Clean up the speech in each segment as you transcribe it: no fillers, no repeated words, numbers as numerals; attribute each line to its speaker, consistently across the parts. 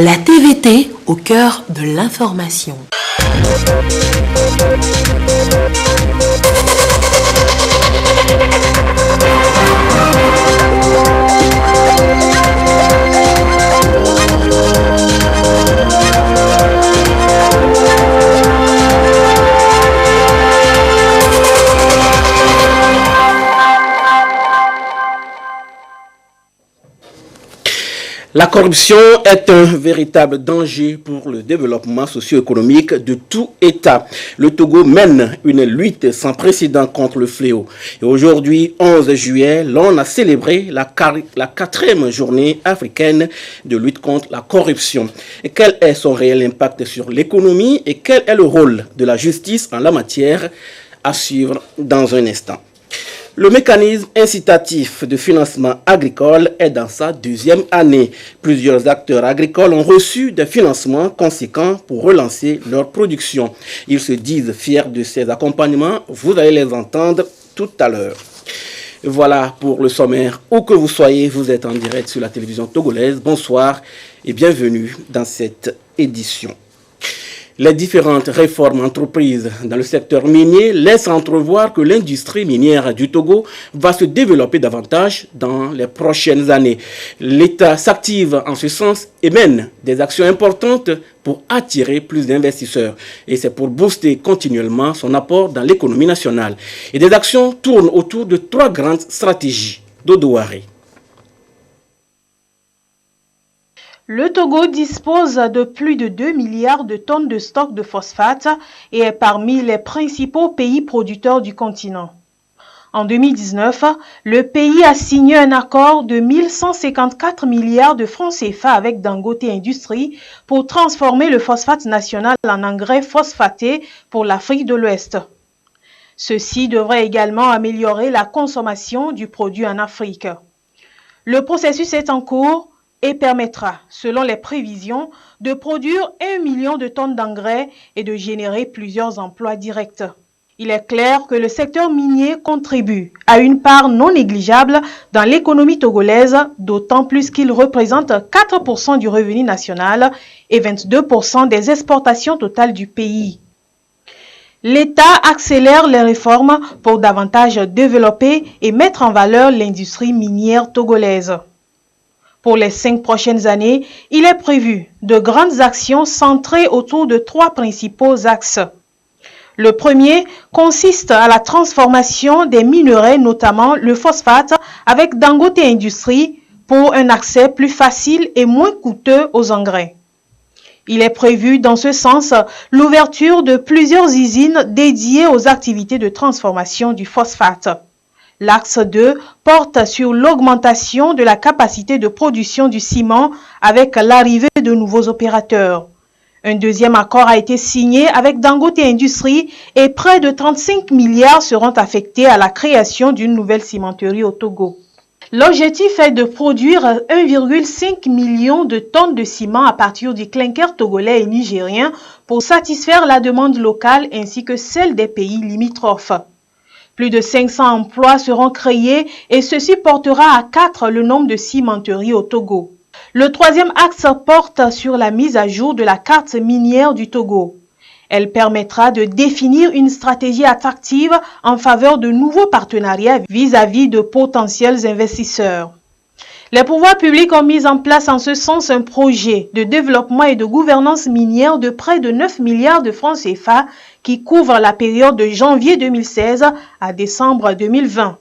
Speaker 1: La TVT au cœur de l'information.
Speaker 2: La corruption est un véritable danger pour le développement socio-économique de tout État. Le Togo mène une lutte sans précédent contre le fléau. Et aujourd'hui, 11 juillet, l'on a célébré la 4e journée africaine de lutte contre la corruption. Et quel est son réel impact sur l'économie et quel est le rôle de la justice en la matière? À suivre dans un instant. Le mécanisme incitatif de financement agricole est dans sa 2e année. Plusieurs acteurs agricoles ont reçu des financements conséquents pour relancer leur production. Ils se disent fiers de ces accompagnements. Vous allez les entendre tout à l'heure. Voilà pour le sommaire. Où que vous soyez, vous êtes en direct sur la télévision togolaise. Bonsoir et bienvenue dans cette édition. Les différentes réformes entreprises dans le secteur minier laissent entrevoir que l'industrie minière du Togo va se développer davantage dans les prochaines années. L'État s'active en ce sens et mène des actions importantes pour attirer plus d'investisseurs. Et c'est pour booster continuellement son apport dans l'économie nationale. Et des actions tournent autour de 3 grandes stratégies. Dodo Waré.
Speaker 3: Le Togo dispose de plus de 2 milliards de tonnes de stock de phosphate et est parmi les principaux pays producteurs du continent. En 2019, le pays a signé un accord de 1154 milliards de francs CFA avec Dangote Industries pour transformer le phosphate national en engrais phosphaté pour l'Afrique de l'Ouest. Ceci devrait également améliorer la consommation du produit en Afrique. Le processus est en cours et permettra, selon les prévisions, de produire 1 million de tonnes d'engrais et de générer plusieurs emplois directs. Il est clair que le secteur minier contribue à une part non négligeable dans l'économie togolaise, d'autant plus qu'il représente 4% du revenu national et 22% des exportations totales du pays. L'État accélère les réformes pour davantage développer et mettre en valeur l'industrie minière togolaise. Pour les 5 prochaines années, il est prévu de grandes actions centrées autour de 3 principaux axes. Le premier consiste à la transformation des minerais, notamment le phosphate, avec Dangote Industries pour un accès plus facile et moins coûteux aux engrais. Il est prévu dans ce sens l'ouverture de plusieurs usines dédiées aux activités de transformation du phosphate. L'axe 2 porte sur l'augmentation de la capacité de production du ciment avec l'arrivée de nouveaux opérateurs. Un deuxième accord a été signé avec Dangote Industries et près de 35 milliards seront affectés à la création d'une nouvelle cimenterie au Togo. L'objectif est de produire 1,5 million de tonnes de ciment à partir du clinker togolais et nigérien pour satisfaire la demande locale ainsi que celle des pays limitrophes. Plus de 500 emplois seront créés et ceci portera à 4 le nombre de cimenteries au Togo. Le troisième axe porte sur la mise à jour de la carte minière du Togo. Elle permettra de définir une stratégie attractive en faveur de nouveaux partenariats vis-à-vis de potentiels investisseurs. Les pouvoirs publics ont mis en place en ce sens un projet de développement et de gouvernance minière de près de 9 milliards de francs CFA qui couvre la période de janvier 2016 à décembre 2020.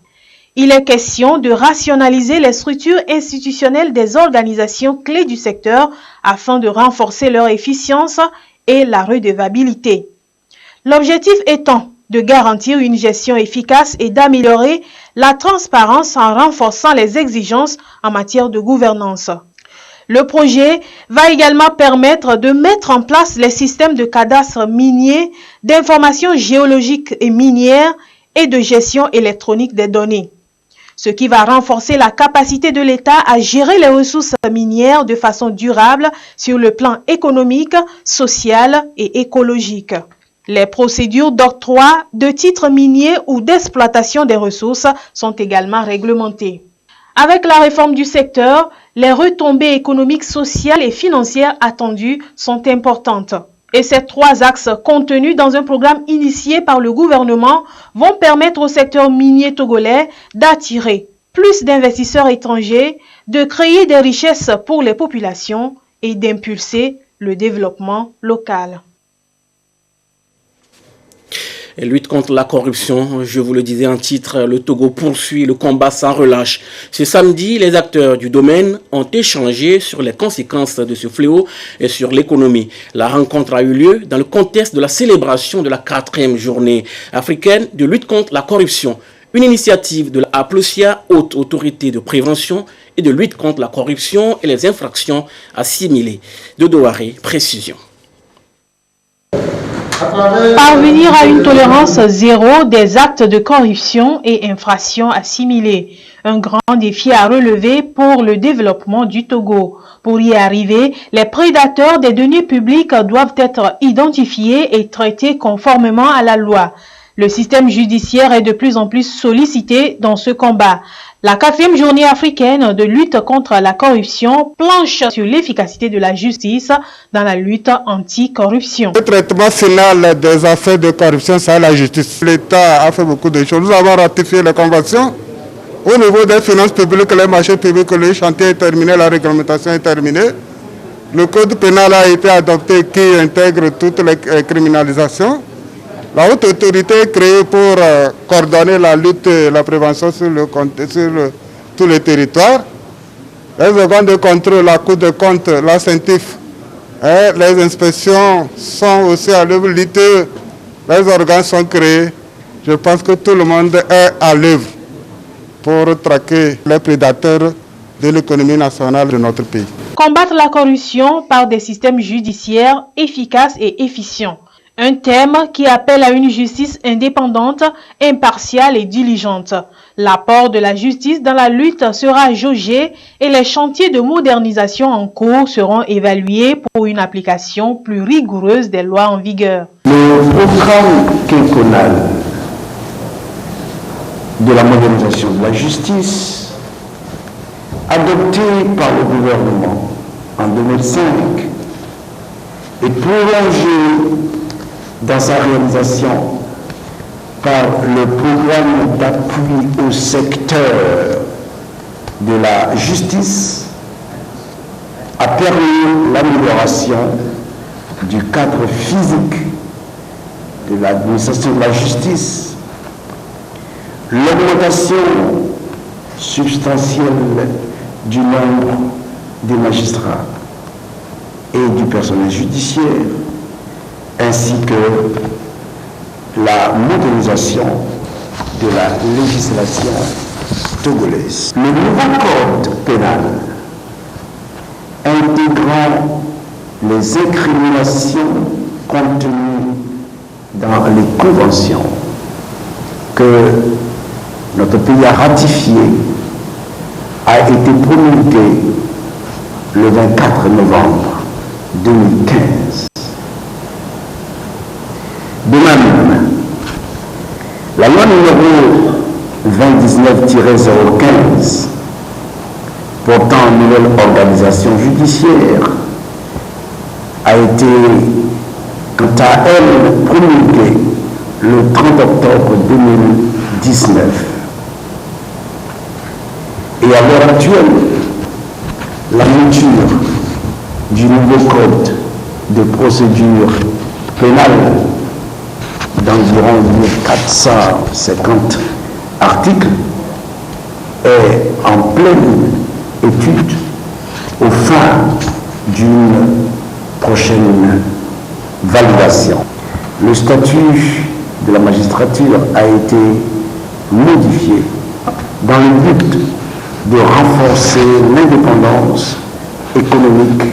Speaker 3: Il est question de rationaliser les structures institutionnelles des organisations clés du secteur afin de renforcer leur efficience et la redevabilité. L'objectif étant de garantir une gestion efficace et d'améliorer la transparence en renforçant les exigences en matière de gouvernance. Le projet va également permettre de mettre en place les systèmes de cadastre minier, d'information géologique et minière et de gestion électronique des données, ce qui va renforcer la capacité de l'État à gérer les ressources minières de façon durable sur le plan économique, social et écologique. Les procédures d'octroi de titres miniers ou d'exploitation des ressources sont également réglementées. Avec la réforme du secteur, les retombées économiques, sociales et financières attendues sont importantes. Et ces 3 axes contenus dans un programme initié par le gouvernement vont permettre au secteur minier togolais d'attirer plus d'investisseurs étrangers, de créer des richesses pour les populations et d'impulser le développement local.
Speaker 2: Et lutte contre la corruption, je vous le disais en titre, le Togo poursuit le combat sans relâche. Ce samedi, les acteurs du domaine ont échangé sur les conséquences de ce fléau et sur l'économie. La rencontre a eu lieu dans le contexte de la célébration de la 4e journée africaine de lutte contre la corruption. Une initiative de la APLOSIA, Haute Autorité de Prévention et de lutte contre la corruption et les infractions assimilées. De Douaré, précision.
Speaker 3: Parvenir à une tolérance zéro des actes de corruption et infractions assimilées. Un grand défi à relever pour le développement du Togo. Pour y arriver, les prédateurs des deniers publics doivent être identifiés et traités conformément à la loi. Le système judiciaire est de plus en plus sollicité dans ce combat. La 4e journée africaine de lutte contre la corruption planche sur l'efficacité de la justice dans la lutte anti-corruption.
Speaker 4: Le traitement final des affaires de corruption, c'est la justice. L'État a fait beaucoup de choses. Nous avons ratifié les conventions. Au niveau des finances publiques, les marchés publics, le chantier est terminé, la réglementation est terminée. Le code pénal a été adopté qui intègre toutes les criminalisations. La haute autorité est créée pour coordonner la lutte et la prévention sur tous les territoires. Les organes de contrôle, la Cour de compte, la CENTIF, les inspections sont aussi à l'œuvre. Les organes sont créés. Je pense que tout le monde est à l'œuvre pour traquer les prédateurs de l'économie nationale de notre pays.
Speaker 3: Combattre la corruption par des systèmes judiciaires efficaces et efficients. Un thème qui appelle à une justice indépendante, impartiale et diligente. L'apport de la justice dans la lutte sera jaugé et les chantiers de modernisation en cours seront évalués pour une application plus rigoureuse des lois en vigueur.
Speaker 5: Le programme quinquennal de la modernisation de la justice, adopté par le gouvernement en 2005 et prolongé dans sa réalisation par le programme d'appui au secteur de la justice, a permis l'amélioration du cadre physique de l'administration de la justice, l'augmentation substantielle du nombre des magistrats et du personnel judiciaire, ainsi que la modernisation de la législation togolaise. Le nouveau code pénal, intégrant les incriminations contenues dans les conventions que notre pays a ratifiées, a été promulgué le 24 novembre 2015. De même, la loi numéro 2019-015 portant nouvelle organisation judiciaire a été, quant à elle, promulguée le 30 octobre 2019. Et à l'heure actuelle, la mouture du nouveau code de procédure pénale d'environ 1450 articles est en pleine étude au fin d'une prochaine validation. Le statut de la magistrature a été modifié dans le but de renforcer l'indépendance économique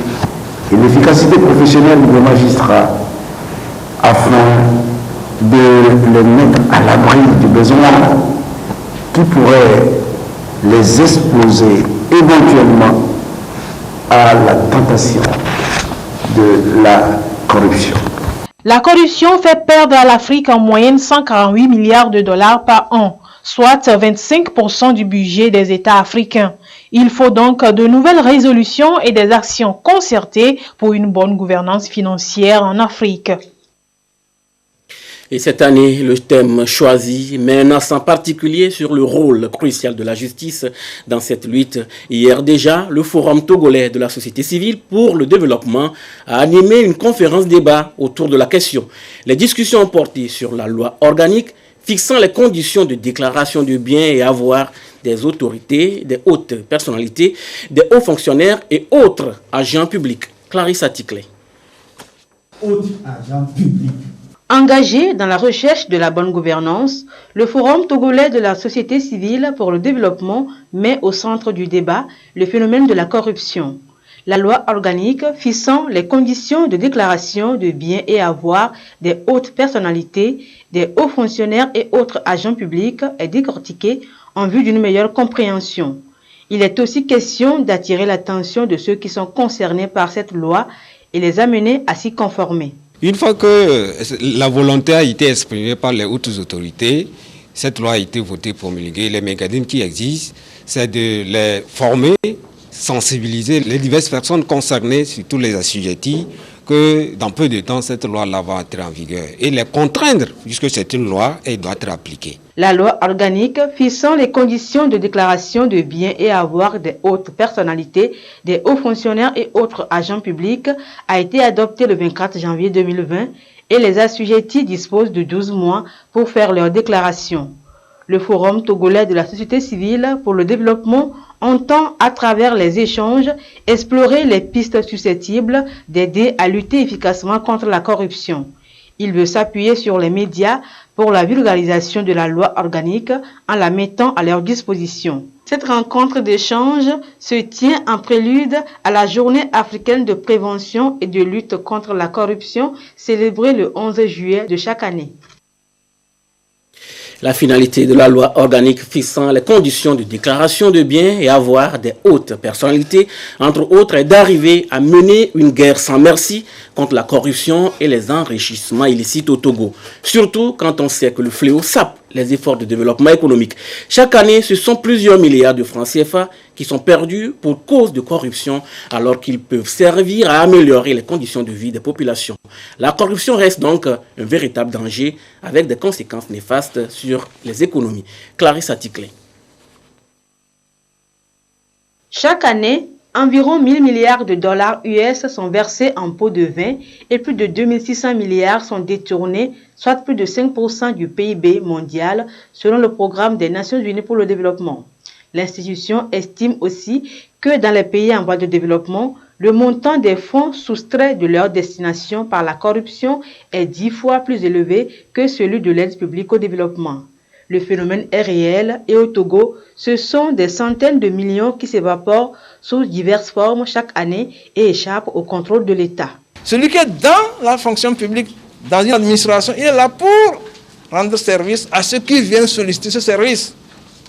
Speaker 5: et l'efficacité professionnelle des magistrats afin de les mettre à l'abri du besoin qui pourrait les exposer éventuellement à la tentation de la corruption.
Speaker 3: La corruption fait perdre à l'Afrique en moyenne 148 milliards de dollars par an. soit 25% du budget des États africains. Il faut donc de nouvelles résolutions et des actions concertées pour une bonne gouvernance financière en Afrique.
Speaker 2: Et cette année, le thème choisi met un accent particulier sur le rôle crucial de la justice dans cette lutte. Hier déjà, le Forum togolais de la société civile pour le développement a animé une conférence débat autour de la question. Les discussions ont porté sur la loi organique fixant les conditions de déclaration de biens et avoirs des autorités, des hautes personnalités, des hauts fonctionnaires et autres agents publics. Clarissa Ticlé.
Speaker 6: Autres agents publics.
Speaker 3: Engagé dans la recherche de la bonne gouvernance, le Forum togolais de la société civile pour le développement met au centre du débat le phénomène de la corruption. La loi organique fixant les conditions de déclaration de biens et avoirs des hautes personnalités, des hauts fonctionnaires et autres agents publics est décortiquée en vue d'une meilleure compréhension. Il est aussi question d'attirer l'attention de ceux qui sont concernés par cette loi et les amener à s'y conformer.
Speaker 7: Une fois que la volonté a été exprimée par les hautes autorités, cette loi a été votée, promulguée. Les mécanismes qui existent, c'est de les former, sensibiliser les diverses personnes concernées, surtout les assujettis, que dans peu de temps, cette loi-là va entrer en vigueur. Et les contraindre, puisque c'est une loi, et elle doit être appliquée.
Speaker 3: La loi organique fixant les conditions de déclaration de biens et avoirs des hautes personnalités, des hauts fonctionnaires et autres agents publics a été adoptée le 24 janvier 2020 et les assujettis disposent de 12 mois pour faire leur déclaration. Le Forum togolais de la société civile pour le développement entend, à travers les échanges, explorer les pistes susceptibles d'aider à lutter efficacement contre la corruption. Il veut s'appuyer sur les médias pour la vulgarisation de la loi organique en la mettant à leur disposition. Cette rencontre d'échange se tient en prélude à la Journée africaine de prévention et de lutte contre la corruption célébrée le 11 juillet de chaque année.
Speaker 2: La finalité de la loi organique fixant les conditions de déclaration de biens et avoirs des hautes personnalités, entre autres, est d'arriver à mener une guerre sans merci contre la corruption et les enrichissements illicites au Togo. Surtout quand on sait que le fléau sape les efforts de développement économique. Chaque année, ce sont plusieurs milliards de francs CFA qui sont perdus pour cause de corruption, alors qu'ils peuvent servir à améliorer les conditions de vie des populations. La corruption reste donc un véritable danger avec des conséquences néfastes sur les économies. Clarissa Ticlé.
Speaker 3: Chaque année, environ 1000 milliards de dollars US sont versés en pots de vin et plus de 2600 milliards sont détournés, soit plus de 5% du PIB mondial, selon le programme des Nations Unies pour le développement. L'institution estime aussi que dans les pays en voie de développement, le montant des fonds soustraits de leur destination par la corruption est 10 fois plus élevé que celui de l'aide publique au développement. Le phénomène est réel et au Togo, ce sont des centaines de millions qui s'évaporent sous diverses formes chaque année et échappent au contrôle de l'État.
Speaker 8: Celui qui est dans la fonction publique, dans une administration, il est là pour rendre service à ceux qui viennent solliciter ce service,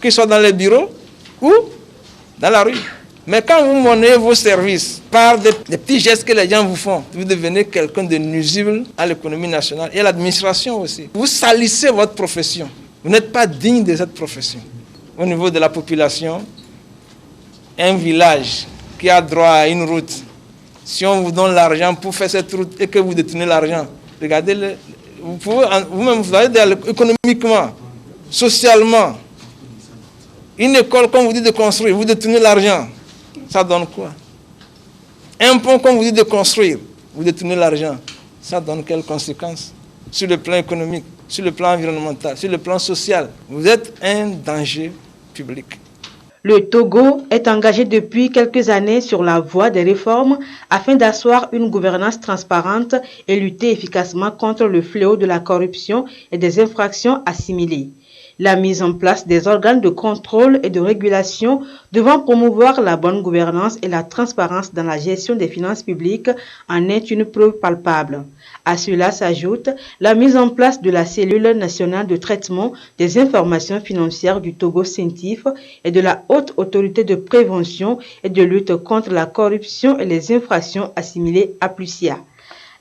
Speaker 8: qu'ils soient dans les bureaux ou dans la rue. Mais quand vous monnayez vos services par des petits gestes que les gens vous font, vous devenez quelqu'un de nuisible à l'économie nationale et à l'administration aussi. Vous salissez votre profession. Vous n'êtes pas digne de cette profession. Au niveau de la population, un village qui a droit à une route, si on vous donne l'argent pour faire cette route et que vous détenez l'argent, regardez, vous pouvez vous-même vous allez économiquement, socialement. Une école, comme vous dites de construire, vous détenez l'argent, ça donne quoi? Un pont, comme vous dites de construire, vous détenez l'argent, ça donne quelles conséquences? Sur le plan économique, sur le plan environnemental, sur le plan social, vous êtes un danger public.
Speaker 3: Le Togo est engagé depuis quelques années sur la voie des réformes afin d'asseoir une gouvernance transparente et lutter efficacement contre le fléau de la corruption et des infractions assimilées. La mise en place des organes de contrôle et de régulation devant promouvoir la bonne gouvernance et la transparence dans la gestion des finances publiques en est une preuve palpable. À cela s'ajoute la mise en place de la cellule nationale de traitement des informations financières du Togo CENTIF et de la haute autorité de prévention et de lutte contre la corruption et les infractions assimilées APLUCIA.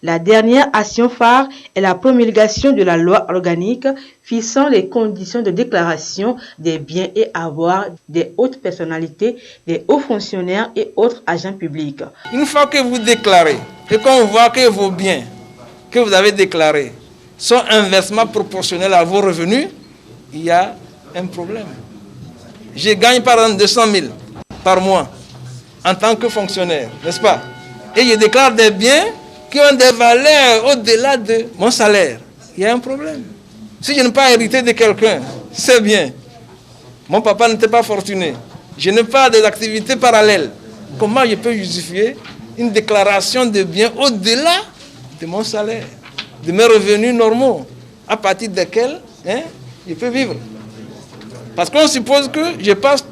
Speaker 3: La dernière action phare est la promulgation de la loi organique fixant les conditions de déclaration des biens et avoirs des hautes personnalités, des hauts fonctionnaires et autres agents publics.
Speaker 8: Une fois que vous déclarez et qu'on voit que vos biens que vous avez déclarés sont inversement proportionnels à vos revenus, il y a un problème. Je gagne par exemple 200 000 par mois en tant que fonctionnaire, n'est-ce pas? Et je déclare des biens qui ont des valeurs au-delà de mon salaire. Il y a un problème. Si je n'ai pas hérité de quelqu'un, c'est bien. Mon papa n'était pas fortuné. Je n'ai pas d'activités parallèles. Comment je peux justifier une déclaration de biens au-delà de mon salaire, de mes revenus normaux, à partir desquels je peux vivre? Parce qu'on suppose que je passe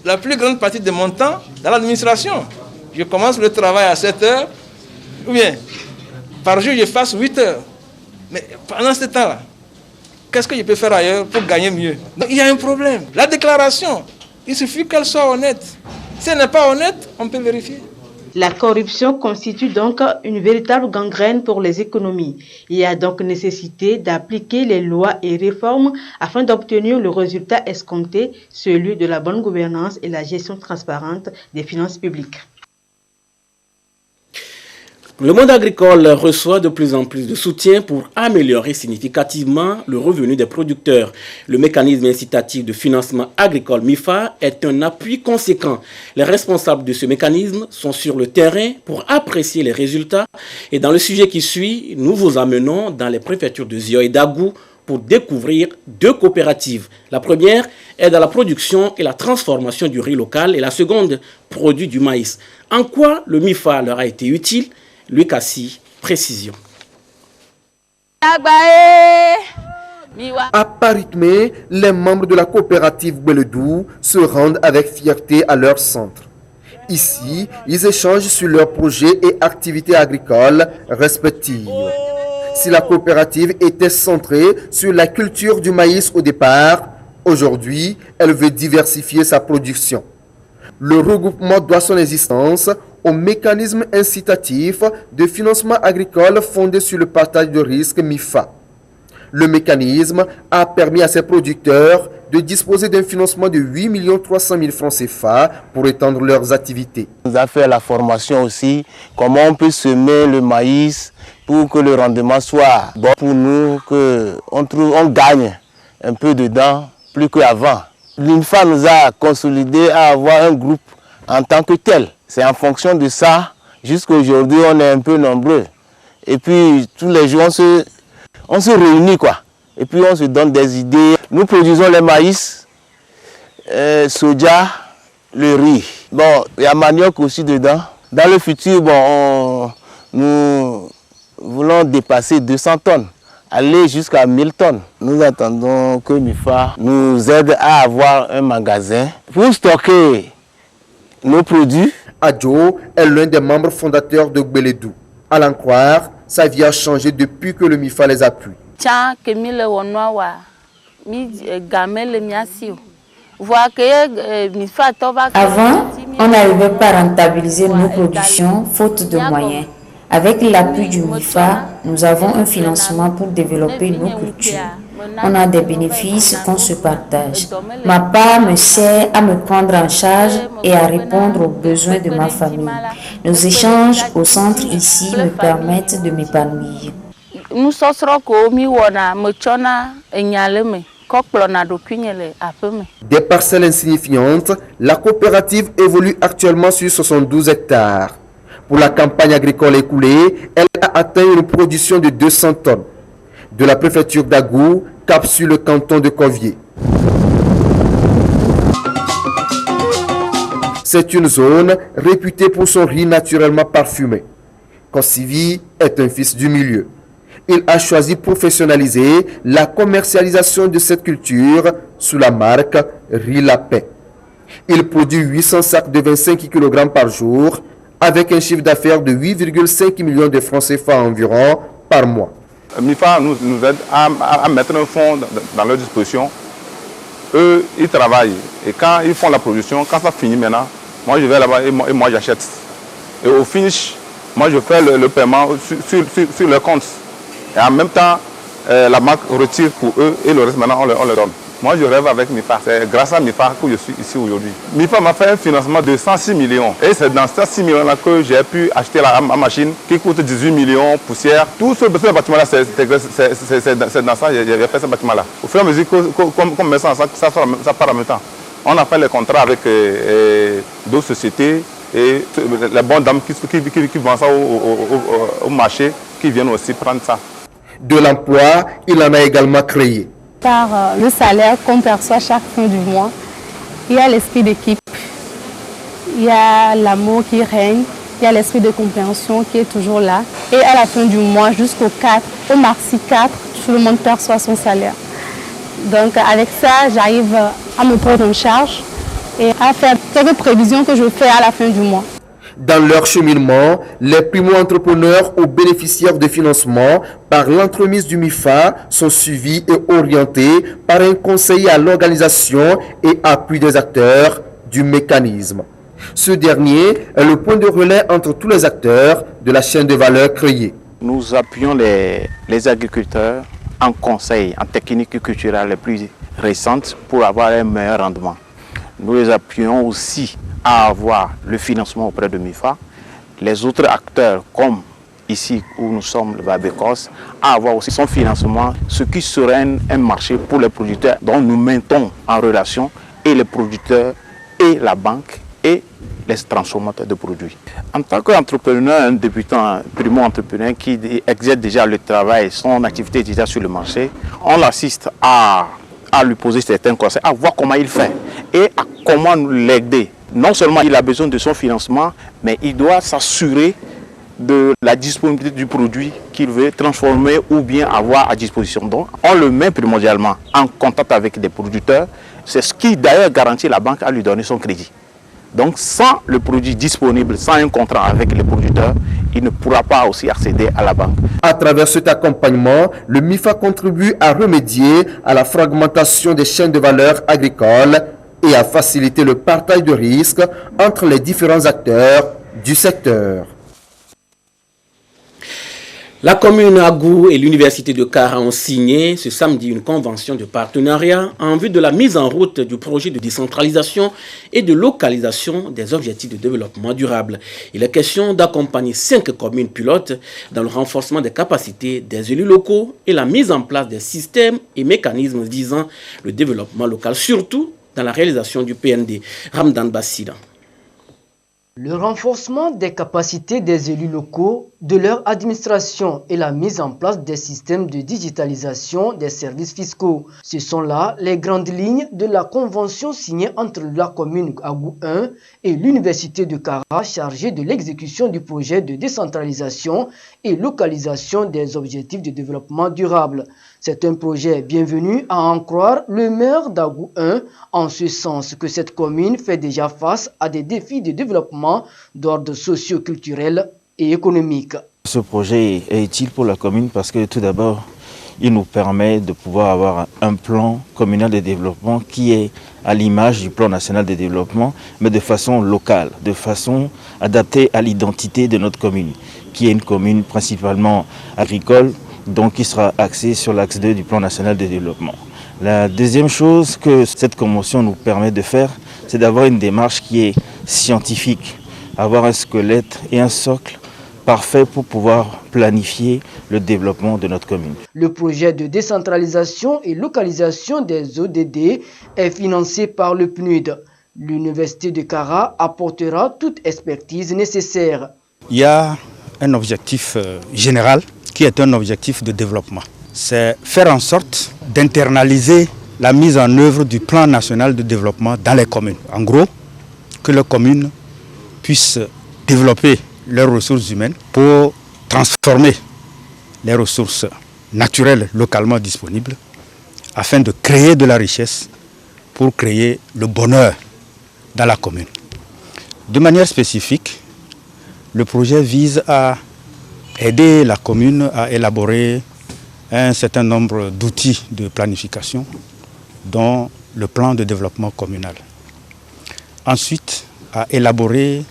Speaker 8: la plus grande partie de mon temps dans l'administration. Je commence le travail à 7 heures, ou bien par jour je fasse 8 heures. Mais pendant ce temps-là, qu'est-ce que je peux faire ailleurs pour gagner mieux? Donc il y a un problème. La déclaration, il suffit qu'elle soit honnête. Si elle n'est pas honnête, on peut vérifier.
Speaker 3: La corruption constitue donc une véritable gangrène pour les économies. Il y a donc nécessité d'appliquer les lois et réformes afin d'obtenir le résultat escompté, celui de la bonne gouvernance et la gestion transparente des finances publiques.
Speaker 2: Le monde agricole reçoit de plus en plus de soutien pour améliorer significativement le revenu des producteurs. Le mécanisme incitatif de financement agricole MIFA est un appui conséquent. Les responsables de ce mécanisme sont sur le terrain pour apprécier les résultats. Et dans le sujet qui suit, nous vous amenons dans les préfectures de Zio et d'Agou pour découvrir 2 coopératives. La première est dans la production et la transformation du riz local et la seconde produit du maïs. En quoi le MIFA leur a été utile? Lui Kassi, précision.
Speaker 9: À Paris-Mé, les membres de la coopérative Beledou se rendent avec fierté à leur centre. Ici, ils échangent sur leurs projets et activités agricoles respectives. Si la coopérative était centrée sur la culture du maïs au départ, aujourd'hui, elle veut diversifier sa production. Le regroupement doit son existence au mécanisme incitatif de financement agricole fondé sur le partage de risques MIFA. Le mécanisme a permis à ses producteurs de disposer d'un financement de 8 300 000 francs CFA pour étendre leurs activités.
Speaker 10: On nous a fait la formation aussi, comment on peut semer le maïs pour que le rendement soit bon pour nous, qu'on gagne un peu dedans plus qu'avant. L'INFA nous a consolidé à avoir un groupe en tant que tel. C'est en fonction de ça, jusqu'à aujourd'hui, on est un peu nombreux. Et puis, tous les jours, on se réunit, quoi. Et puis, on se donne des idées. Nous produisons le maïs, soja, le riz. Bon, il y a manioc aussi dedans. Dans le futur, bon, nous voulons dépasser 200 tonnes, aller jusqu'à 1000 tonnes. Nous attendons que MIFA nous aide à avoir un magasin pour stocker nos produits.
Speaker 9: Adjo est l'un des membres fondateurs de Beledou. À l'en croire, sa vie a changé depuis que le MIFA les appuie.
Speaker 11: Avant, on n'arrivait pas à rentabiliser nos productions faute de moyens. Avec l'appui du MIFA, nous avons un financement pour développer nos cultures. On a des bénéfices qu'on se partage. Ma part me sert à me prendre en charge et à répondre aux besoins de ma famille. Nos échanges au centre ici me permettent de m'épanouir.
Speaker 9: Des parcelles insignifiantes, la coopérative évolue actuellement sur 72 hectares. Pour la campagne agricole écoulée, elle a atteint une production de 200 tonnes. De la préfecture d'Agou, cap sur le canton de Covier. C'est une zone réputée pour son riz naturellement parfumé. Kossivi est un fils du milieu. Il a choisi de professionnaliser la commercialisation de cette culture sous la marque Riz Lapin. Il produit 800 sacs de 25 kg par jour avec un chiffre d'affaires de 8,5 millions de francs CFA environ par mois.
Speaker 12: MIFA nous aide à mettre un fonds dans leur disposition. Eux, ils travaillent. Et quand ils font la production, quand ça finit maintenant, moi je vais là-bas et moi j'achète. Et au finish, Moi, je fais le paiement sur leur compte. Et en même temps, la banque retire pour eux et le reste, maintenant, on le donne. Moi, je rêve avec MIFA. C'est grâce à MIFA que je suis ici aujourd'hui. MIFA m'a fait un financement de 106 millions. Et c'est dans ces 6 millions-là que j'ai pu acheter la machine qui coûte 18 millions, poussière. Tout ce bâtiment-là, c'est dans ça, j'ai fait ce bâtiment-là. Au fur et à mesure qu'on met ça part en même temps. On a fait les contrats avec d'autres sociétés et les bonnes dames qui vendent ça au marché, qui viennent aussi prendre ça.
Speaker 9: De l'emploi, il en a également créé.
Speaker 13: Par le salaire qu'on perçoit chaque fin du mois, il y a l'esprit d'équipe, il y a l'amour qui règne, il y a l'esprit de compréhension qui est toujours là. Et à la fin du mois, jusqu'au 4, au maxi 4, tout le monde perçoit son salaire. Donc avec ça, j'arrive à me prendre en charge et à faire quelques prévisions que je fais à la fin du mois.
Speaker 9: Dans leur cheminement, les primo-entrepreneurs ou bénéficiaires de financement par l'entremise du MIFA sont suivis et orientés par un conseiller à l'organisation et appui des acteurs du mécanisme. Ce dernier est le point de relais entre tous les acteurs de la chaîne de valeur créée.
Speaker 10: Nous appuyons les agriculteurs en conseil, en techniques culturelles les plus récentes pour avoir un meilleur rendement. Nous les appuyons aussi à avoir le financement auprès de MIFA, les autres acteurs comme ici où nous sommes, le Babécos, à avoir aussi son financement, ce qui serait un marché pour les producteurs dont nous mettons en relation et les producteurs et la banque et les transformateurs de produits. En tant qu'entrepreneur, un débutant, un primo-entrepreneur qui exerce déjà le travail, son activité déjà sur le marché, on l'assiste à lui poser certains conseils, à voir comment il fait et à comment l'aider. Non seulement il a besoin de son financement, mais il doit s'assurer de la disponibilité du produit qu'il veut transformer ou bien avoir à disposition. Donc, on le met primordialement en contact avec des producteurs. C'est ce qui d'ailleurs garantit la banque à lui donner son crédit. Donc, sans le produit disponible, sans un contrat avec les producteurs, il ne pourra pas aussi accéder à la banque.
Speaker 9: À travers cet accompagnement, le MIFA contribue à remédier à la fragmentation des chaînes de valeur agricoles et à faciliter le partage de risques entre les différents acteurs du secteur.
Speaker 2: La commune Agou et l'université de Kara ont signé ce samedi une convention de partenariat en vue de la mise en route du projet de décentralisation et de localisation des objectifs de développement durable. Il est question d'accompagner 5 communes pilotes dans le renforcement des capacités des élus locaux et la mise en place des systèmes et mécanismes visant le développement local, surtout dans la réalisation du PND. Ramdan Bassida.
Speaker 14: Le renforcement des capacités des élus locaux, de leur administration et la mise en place des systèmes de digitalisation des services fiscaux. Ce sont là les grandes lignes de la convention signée entre la commune Agou 1 et l'université de Kara chargée de l'exécution du projet de décentralisation et localisation des objectifs de développement durable. C'est un projet bienvenu à en croire le maire d'Agou 1, en ce sens que cette commune fait déjà face à des défis de développement d'ordre socio-culturel et économique.
Speaker 15: Ce projet est utile pour la commune parce que tout d'abord, il nous permet de pouvoir avoir un plan communal de développement qui est à l'image du plan national de développement, mais de façon locale, de façon adaptée à l'identité de notre commune, qui est une commune principalement agricole, donc qui sera axée sur l'axe 2 du plan national de développement. La deuxième chose que cette convention nous permet de faire, c'est d'avoir une démarche qui est scientifique, avoir un squelette et un socle parfait pour pouvoir planifier le développement de notre commune.
Speaker 14: Le projet de décentralisation et localisation des ODD est financé par le PNUD. L'université de Kara apportera toute expertise nécessaire.
Speaker 16: Il y a un objectif général qui est un objectif de développement. C'est faire en sorte d'internaliser la mise en œuvre du plan national de développement dans les communes. En gros, que les communes puissent développer leurs ressources humaines pour transformer les ressources naturelles localement disponibles afin de créer de la richesse pour créer le bonheur dans la commune. De manière spécifique, le projet vise à aider la commune à élaborer un certain nombre d'outils de planification, dont le plan de développement communal. Ensuite, à élaborer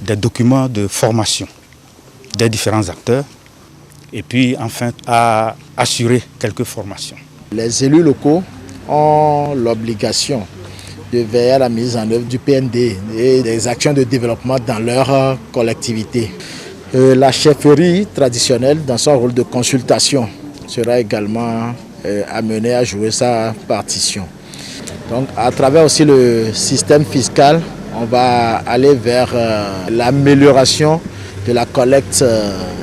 Speaker 16: des documents de formation des différents acteurs et puis enfin à assurer quelques formations.
Speaker 17: Les élus locaux ont l'obligation de veiller à la mise en œuvre du PND et des actions de développement dans leur collectivité. La chefferie traditionnelle, dans son rôle de consultation, sera également amenée à jouer sa partition. Donc, à travers aussi le système fiscal, on va aller vers l'amélioration de la collecte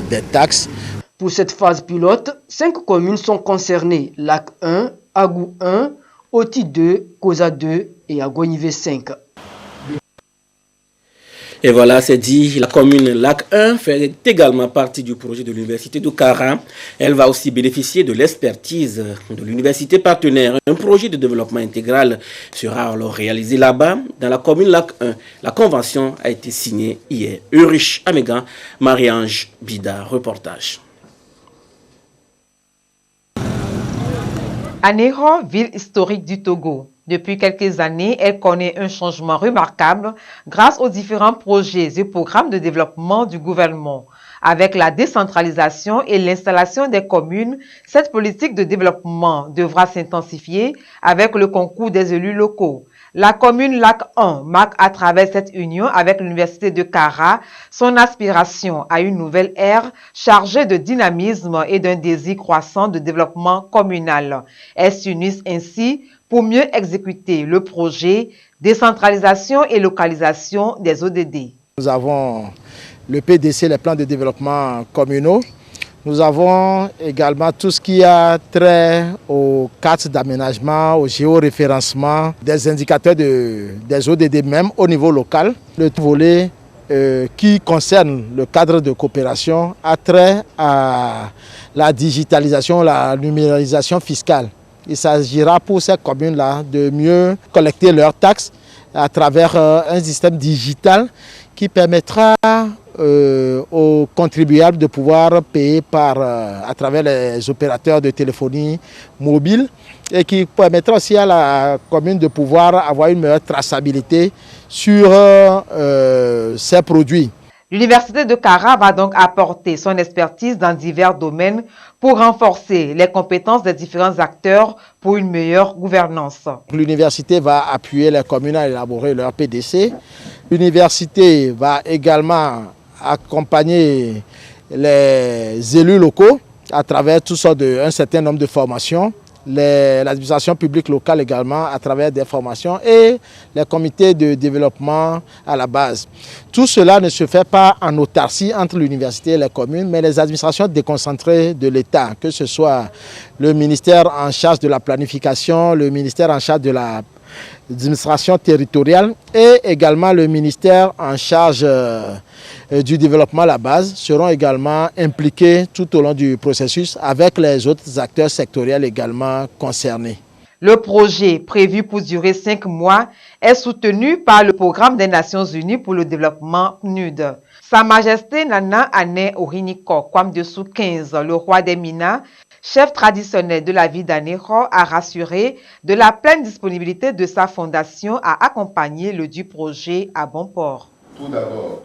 Speaker 17: des taxes.
Speaker 14: Pour cette phase pilote, 5 communes sont concernées: Lac 1, Agou 1, Oti 2, Koza 2 et Agonivé 5.
Speaker 2: Et voilà, c'est dit, la commune Lac 1 fait également partie du projet de l'université de Kara. Elle va aussi bénéficier de l'expertise de l'université partenaire. Un projet de développement intégral sera alors réalisé là-bas, dans la commune Lac 1. La convention a été signée hier. Urich Amégan, Marie-Ange Bida, reportage.
Speaker 18: Anéro, ville historique du Togo. Depuis quelques années, elle connaît un changement remarquable grâce aux différents projets et programmes de développement du gouvernement. Avec la décentralisation et l'installation des communes, cette politique de développement devra s'intensifier avec le concours des élus locaux. La commune Lac 1 marque à travers cette union avec l'université de Kara son aspiration à une nouvelle ère chargée de dynamisme et d'un désir croissant de développement communal. Elles s'unissent ainsi pour mieux exécuter le projet décentralisation et localisation des ODD.
Speaker 17: Nous avons le PDC, les plans de développement communaux. Nous avons également tout ce qui a trait aux cartes d'aménagement, au géoréférencement, des indicateurs des ODD même au niveau local. Le volet qui concerne le cadre de coopération a trait à la digitalisation, la numérisation fiscale. Il s'agira pour ces communes-là de mieux collecter leurs taxes à travers un système digital qui permettra aux contribuables de pouvoir payer à travers les opérateurs de téléphonie mobile et qui permettra aussi à la commune de pouvoir avoir une meilleure traçabilité sur ses produits.
Speaker 18: L'université de Kara va donc apporter son expertise dans divers domaines pour renforcer les compétences des différents acteurs pour une meilleure gouvernance.
Speaker 17: L'université va appuyer les communes à élaborer leur PDC. L'université va également accompagner les élus locaux à travers un certain nombre de formations. L'administration publique locale également à travers des formations et les comités de développement à la base. Tout cela ne se fait pas en autarcie entre l'université et les communes, mais les administrations déconcentrées de l'État, que ce soit le ministère en charge de la planification, le ministère en charge de l'administration territoriale et également le ministère en charge du développement à la base seront également impliqués tout au long du processus avec les autres acteurs sectoriels également concernés.
Speaker 18: Le projet, prévu pour durer 5 mois, est soutenu par le Programme des Nations Unies pour le développement PNUD. Sa Majesté Nana Ané Oriniko Kwamdesou 15, le roi des Mina, chef traditionnel de la ville d'Anéro, a rassuré de la pleine disponibilité de sa fondation à accompagner le dit projet à bon port.
Speaker 2: Tout d'abord,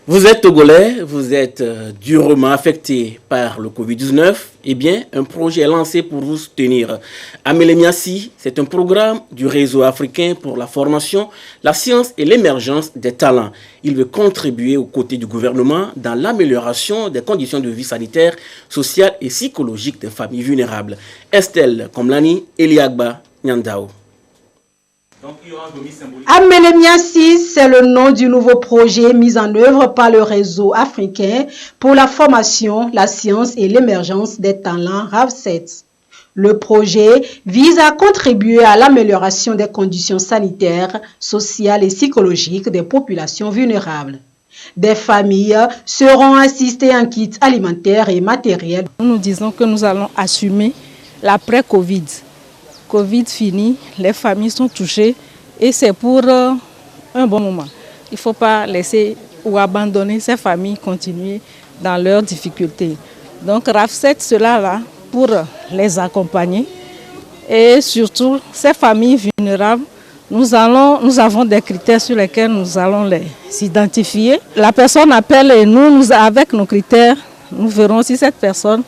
Speaker 2: vous êtes Togolais, vous êtes durement affecté par le Covid-19, eh bien, un projet est lancé pour vous soutenir. Amélémiassi, c'est un programme du réseau africain pour la formation, la science et l'émergence des talents. Il veut contribuer aux côtés du gouvernement dans l'amélioration des conditions de vie sanitaire, sociale et psychologique des familles vulnérables. Estelle Komlani, Eliagba, Nyandao.
Speaker 3: Amélémiassi, c'est le nom du nouveau projet mis en œuvre par le réseau africain pour la formation, la science et l'émergence des talents RAV7. Le projet vise à contribuer à l'amélioration des conditions sanitaires, sociales et psychologiques des populations vulnérables. Des familles seront assistées en kits alimentaires et matériels.
Speaker 19: Nous disons que nous allons assumer l'après-Covid. Covid fini, les familles sont touchées et c'est pour un bon moment. Il ne faut pas laisser ou abandonner ces familles continuer dans leurs difficultés. Donc RAV7 sera là pour les accompagner et surtout ces familles vulnérables, nous avons des critères sur lesquels nous allons les identifier. La personne appelle et nous, avec nos critères, nous verrons si cette personne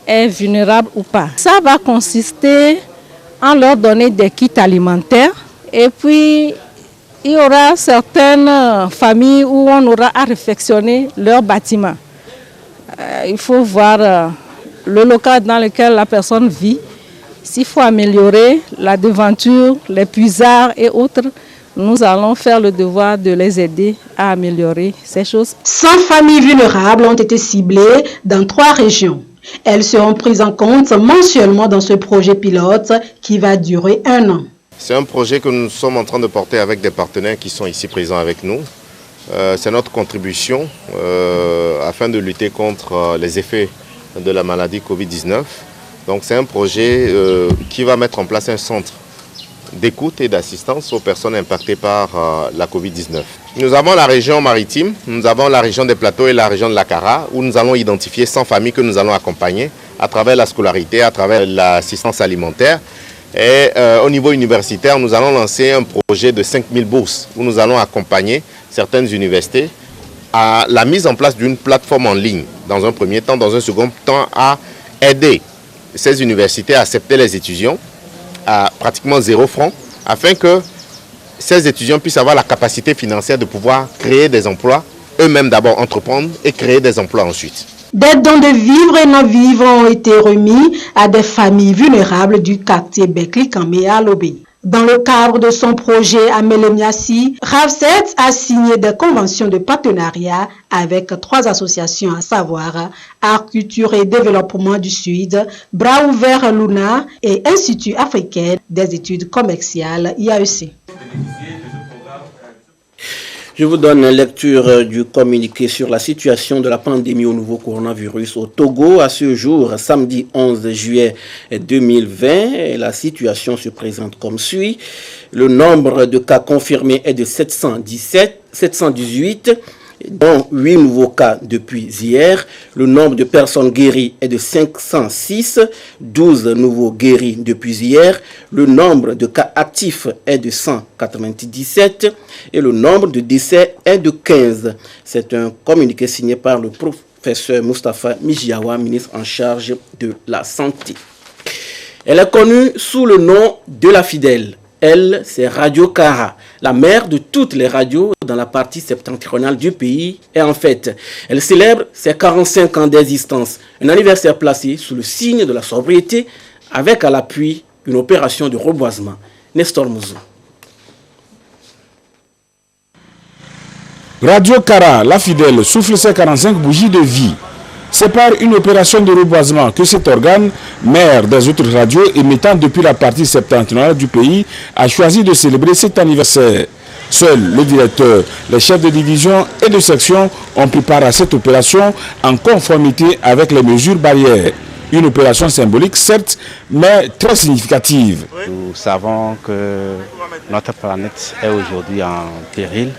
Speaker 19: est vulnérable ou pas. Ça va consister en leur donner des kits alimentaires et puis il y aura certaines familles où on aura à réfectionner leur bâtiment. Il faut voir le local dans lequel la personne vit. S'il faut améliorer la devanture, les puisards et autres, nous allons faire le devoir de les aider à améliorer ces choses.
Speaker 3: 100 familles vulnérables ont été ciblées dans 3 régions. Elles seront prises en compte mensuellement dans ce projet pilote qui va durer 1 an.
Speaker 20: C'est un projet que nous sommes en train de porter avec des partenaires qui sont ici présents avec nous. C'est notre contribution afin de lutter contre les effets de la maladie Covid-19. Donc c'est un projet qui va mettre en place un centre d'écoute et d'assistance aux personnes impactées par la Covid-19. Nous avons la région maritime, nous avons la région des plateaux et la région de la Cara, où nous allons identifier 100 familles que nous allons accompagner à travers la scolarité, à travers l'assistance alimentaire. Et au niveau universitaire, nous allons lancer un projet de 5000 bourses, où nous allons accompagner certaines universités à la mise en place d'une plateforme en ligne, dans un premier temps, dans un second temps, à aider ces universités à accepter les étudiants à pratiquement 0 francs, afin que ces étudiants puissent avoir la capacité financière de pouvoir créer des emplois, eux-mêmes d'abord entreprendre et créer des emplois ensuite.
Speaker 3: Des dons de vivres et non-vivres ont été remis à des familles vulnérables du quartier Bekli-Kamé à Lobé. Dans le cadre de son projet à Melemiassi, Ravset a signé des conventions de partenariat avec 3 associations, à savoir Art, Culture et Développement du Sud, Bras Ouverts Luna et Institut africain des études commerciales IAEC.
Speaker 2: Je vous donne lecture du communiqué sur la situation de la pandémie au nouveau coronavirus au Togo. À ce jour, samedi 11 juillet 2020, la situation se présente comme suit. Le nombre de cas confirmés est de 718, dont 8 nouveaux cas depuis hier. Le nombre de personnes guéries est de 506, 12 nouveaux guéris depuis hier. Le nombre de cas actifs est de 197 et le nombre de décès est de 15. C'est un communiqué signé par le professeur Moustapha Mijiawa, ministre en charge de la Santé. Elle est connue sous le nom de la Fidèle. Elle, c'est Radio Kara, la mère de toutes les radios dans la partie septentrionale du pays. Et en fait, elle célèbre ses 45 ans d'existence. Un anniversaire placé sous le signe de la sobriété avec à l'appui une opération de reboisement. Nestor Mouzou.
Speaker 21: Radio Kara, la Fidèle, souffle ses 45 bougies de vie. C'est par une opération de reboisement que cet organe, mère des autres radios émettant depuis la partie septentrionale du pays, a choisi de célébrer cet anniversaire. Seul le directeur, les chefs de division et de section ont pris part à cette opération en conformité avec les mesures barrières. Une opération symbolique, certes, mais très significative.
Speaker 22: Nous savons que notre planète est aujourd'hui en péril.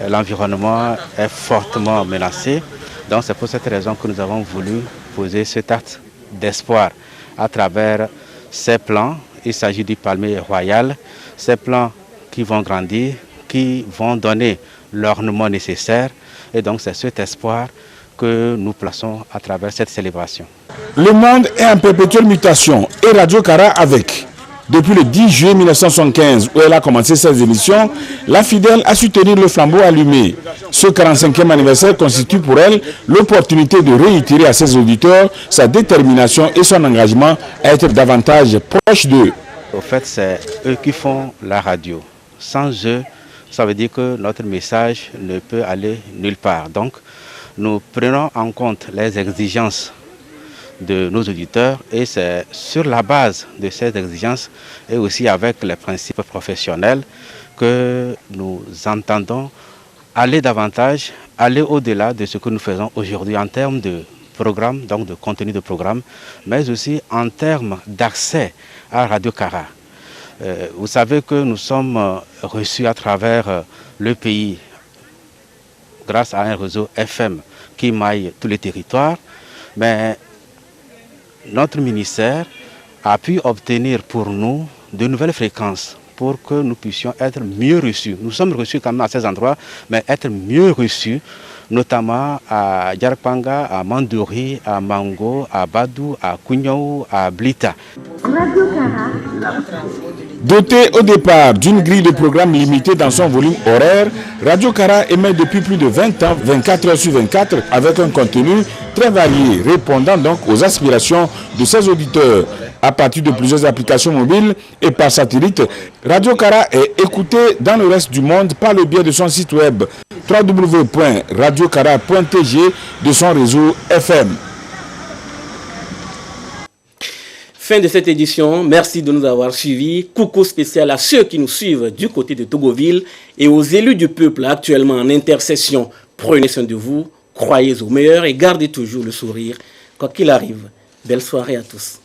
Speaker 22: L'environnement est fortement menacé. Donc c'est pour cette raison que nous avons voulu poser cet acte d'espoir à travers ces plants. Il s'agit du palmier royal, ces plants qui vont grandir, qui vont donner l'ornement nécessaire. Et donc c'est cet espoir que nous plaçons à travers cette célébration.
Speaker 21: Le monde est en perpétuelle mutation et Radio Kara avec. Depuis le 10 juillet 1975, où elle a commencé ses émissions, la Fidèle a su tenir le flambeau allumé. Ce 45e anniversaire constitue pour elle l'opportunité de réitérer à ses auditeurs sa détermination et son engagement à être davantage proche d'eux.
Speaker 22: Au fait, c'est eux qui font la radio. Sans eux, ça veut dire que notre message ne peut aller nulle part. Donc, nous prenons en compte les exigences de nos auditeurs et c'est sur la base de ces exigences et aussi avec les principes professionnels que nous entendons aller davantage, aller au-delà de ce que nous faisons aujourd'hui en termes de programme, donc de contenu de programme, mais aussi en termes d'accès à Radio Kara. Vous savez que nous sommes reçus à travers le pays grâce à un réseau FM qui maille tous les territoires, mais notre ministère a pu obtenir pour nous de nouvelles fréquences pour que nous puissions être mieux reçus. Nous sommes reçus quand même à ces endroits, mais être mieux reçus, notamment à Djarpanga, à Mandouri, à Mango, à Badou, à Kouniaou, à Blita.
Speaker 21: Doté au départ d'une grille de programme limitée dans son volume horaire, Radio Kara émet depuis plus de 20 ans, 24 heures sur 24, avec un contenu très varié, répondant donc aux aspirations de ses auditeurs. À partir de plusieurs applications mobiles et par satellite, Radio Kara est écouté dans le reste du monde par le biais de son site web www.radiokara.tg de son réseau FM.
Speaker 2: Fin de cette édition, merci de nous avoir suivis. Coucou spécial à ceux qui nous suivent du côté de Togoville et aux élus du peuple actuellement en intercession. Prenez soin de vous, croyez au meilleur et gardez toujours le sourire. Quoi qu'il arrive, belle soirée à tous.